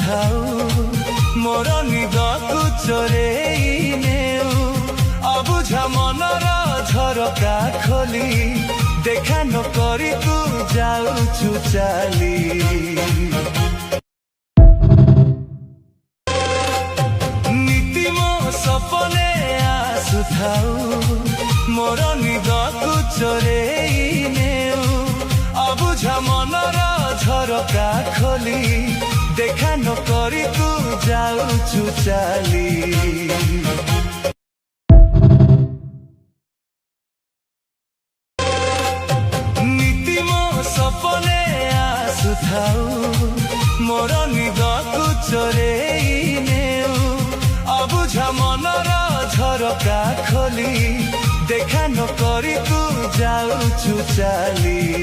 ଆସୁଥାଉ ମୋର ନିଦକୁ ଚୋରେଇ ନେଉ ଅବୁଝା ମନର ଝରକା ଖୋଲି ଦେଖା ନ କରି ତୁ ଯାଉଛୁ ଚାଲି ନୀତି ମୋ ସପନେ ଆସୁଥାଉ ମୋର ନିଦକୁ ଚୋରେଇ ନେଉ ଅବୁଝା ମନର ଝରକା ଖୋଲି ଦେଖା ନ କରି ତୁ ଯାଉଛୁ ଚାଲି ନୀତି ମୋ ସପନେ ଆସୁଥାଉ ମୋର ନିଦକୁ ଚୋରେଇ ନେଉ ଅବୁଝା ମନର ଝରକା ଖୋଲି ଦେଖା ନ କରି ତୁ ଯାଉଛୁ ଚାଲି